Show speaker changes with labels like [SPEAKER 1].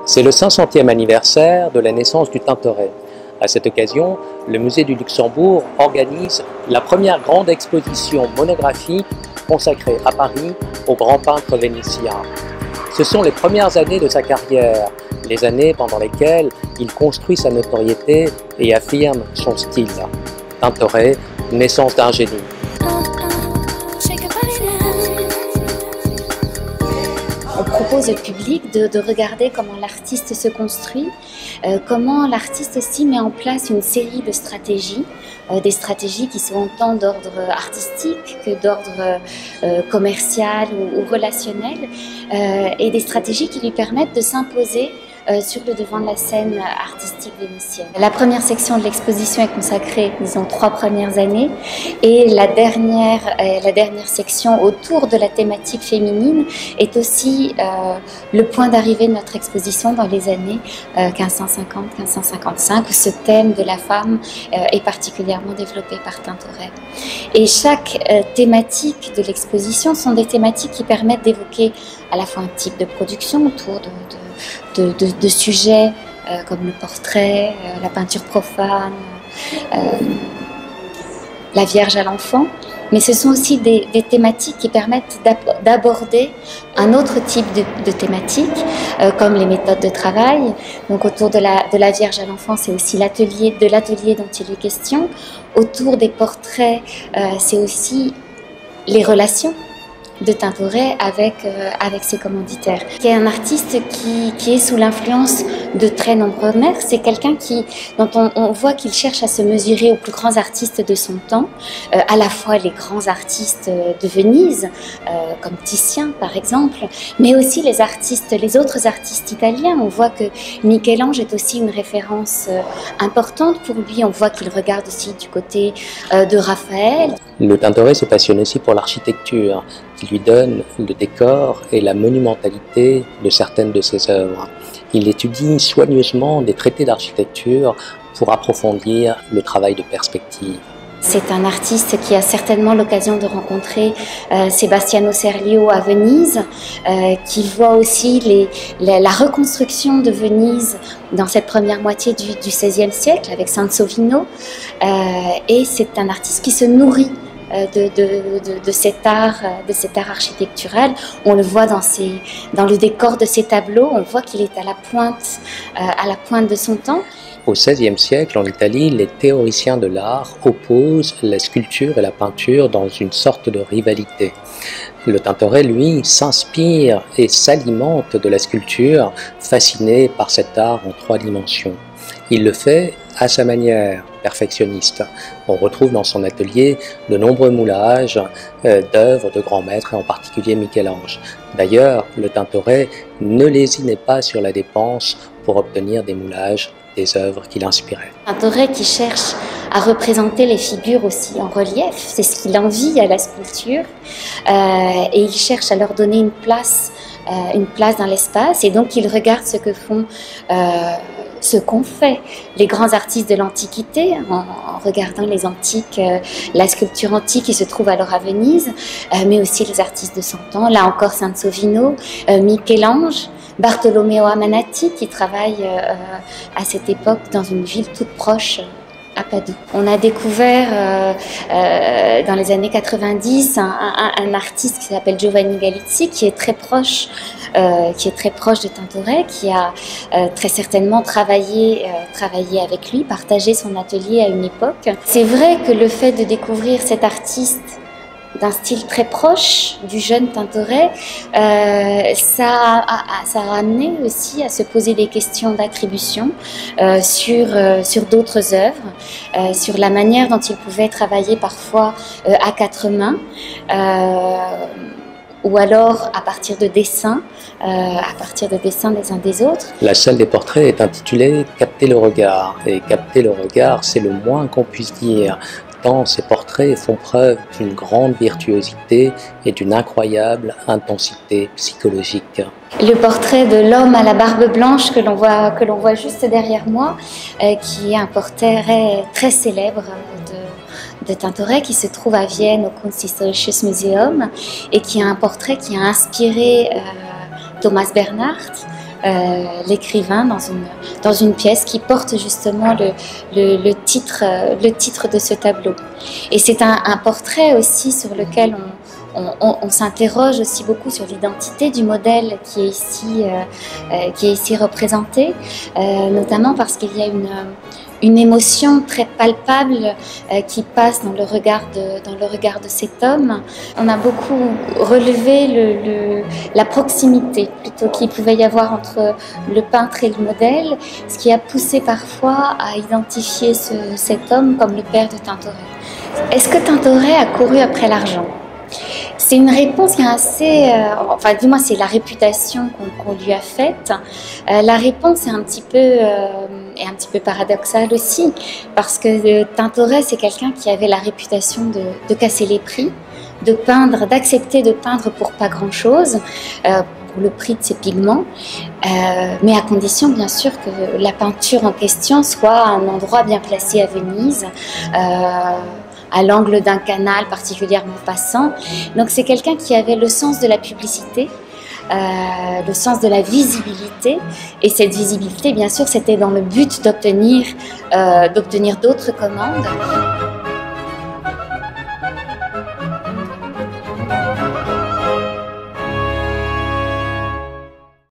[SPEAKER 1] C'est le 500e anniversaire de la naissance du Tintoret. À cette occasion, le Musée du Luxembourg organise la première grande exposition monographique consacrée à Paris au grand peintre vénitien. Ce sont les premières années de sa carrière, les années pendant lesquelles il construit sa notoriété et affirme son style. Tintoret, naissance d'un génie.
[SPEAKER 2] On propose au public de regarder comment l'artiste se construit, comment l'artiste aussi met en place une série de stratégies, des stratégies qui sont autant d'ordre artistique que d'ordre commercial ou relationnel, et des stratégies qui lui permettent de s'imposer sur le devant de la scène artistique vénitienne. La première section de l'exposition est consacrée, disons, 3 premières années, et la dernière section autour de la thématique féminine est aussi le point d'arrivée de notre exposition dans les années 1550-1555, où ce thème de la femme est particulièrement développé par Tintoret. Et chaque thématique de l'exposition sont des thématiques qui permettent d'évoquer à la fois un type de production autour de sujets comme le portrait, la peinture profane, la Vierge à l'enfant, mais ce sont aussi des thématiques qui permettent d'aborder un autre type de thématiques, comme les méthodes de travail. Donc autour de la Vierge à l'enfant, c'est aussi l'atelier dont il est question. Autour des portraits, c'est aussi les relations de Tintoret avec ses commanditaires. Qui est un artiste qui est sous l'influence de très nombreux maîtres. C'est quelqu'un dont on voit qu'il cherche à se mesurer aux plus grands artistes de son temps, à la fois les grands artistes de Venise, comme Titien par exemple, mais aussi les autres artistes italiens. On voit que Michel-Ange est aussi une référence importante pour lui. On voit qu'il regarde aussi du côté de Raphaël.
[SPEAKER 1] Le Tintoret se passionne aussi pour l'architecture, qui lui donne le décor et la monumentalité de certaines de ses œuvres. Il étudie soigneusement des traités d'architecture pour approfondir le travail de perspective.
[SPEAKER 2] C'est un artiste qui a certainement l'occasion de rencontrer Sebastiano Serlio à Venise, qui voit aussi la reconstruction de Venise dans cette première moitié du XVIe siècle avec Sansovino, et c'est un artiste qui se nourrit de cet art architectural. On le voit dans le décor de ses tableaux, on voit qu'il est à la pointe de son temps.
[SPEAKER 1] Au XVIe siècle, en Italie, les théoriciens de l'art opposent la sculpture et la peinture dans une sorte de rivalité. Le Tintoret, lui, s'inspire et s'alimente de la sculpture, fasciné par cet art en 3 dimensions. Il le fait à sa manière, perfectionniste. On retrouve dans son atelier de nombreux moulages d'œuvres de grands maîtres, et en particulier Michel-Ange. D'ailleurs, le Tintoret ne lésinait pas sur la dépense pour obtenir des moulages des œuvres qui l'inspiraient.
[SPEAKER 2] Tintoret qui cherche à représenter les figures aussi en relief, c'est ce qu'il envie à la sculpture, et il cherche à leur donner une place dans l'espace, et donc il regarde ce qu'ont fait les grands artistes de l'Antiquité, en regardant les antiques, la sculpture antique qui se trouve alors à Venise, mais aussi les artistes de son temps, là encore Sansovino, Michel-Ange, Bartolomeo Amanati qui travaille à cette époque dans une ville toute proche, à Padoue. On a découvert dans les années 90 un artiste qui s'appelle Giovanni Galizzi, qui est très proche de Tintoret, qui a très certainement travaillé avec lui, partagé son atelier à une époque. C'est vrai que le fait de découvrir cet artiste d'un style très proche du jeune Tintoret, ça a amené aussi à se poser des questions d'attribution sur d'autres œuvres, sur la manière dont il pouvait travailler parfois à 4 mains, ou alors à partir de dessins des uns des autres.
[SPEAKER 1] La salle des portraits est intitulée « Capter le regard », et capter le regard, c'est le moins qu'on puisse dire, tant ces portraits font preuve d'une grande virtuosité et d'une incroyable intensité psychologique.
[SPEAKER 2] Le portrait de l'homme à la barbe blanche que l'on voit juste derrière moi, qui est un portrait très célèbre de Tintoret qui se trouve à Vienne au Kunsthistorisches Museum, et qui est un portrait qui a inspiré Thomas Bernhardt, l'écrivain dans une pièce qui porte justement le titre de ce tableau. Et c'est un portrait aussi sur lequel on s'interroge aussi beaucoup sur l'identité du modèle qui est ici représenté, notamment parce qu'il y a une émotion très palpable qui passe dans le regard de cet homme. On a beaucoup relevé la proximité plutôt qu'il pouvait y avoir entre le peintre et le modèle, ce qui a poussé parfois à identifier cet homme comme le père de Tintoret. Est-ce que Tintoret a couru après l'argent ? C'est une réponse qui est assez... enfin, du moins, c'est la réputation qu'on lui a faite. La réponse est un petit peu paradoxale aussi, parce que Tintoret, c'est quelqu'un qui avait la réputation de casser les prix, de peindre, d'accepter de peindre pour pas grand-chose, pour le prix de ses pigments, mais à condition, bien sûr, que la peinture en question soit à un endroit bien placé à Venise, à l'angle d'un canal particulièrement passant. Donc c'est quelqu'un qui avait le sens de la publicité, le sens de la visibilité, et cette visibilité, bien sûr, c'était dans le but d'obtenir d'autres commandes.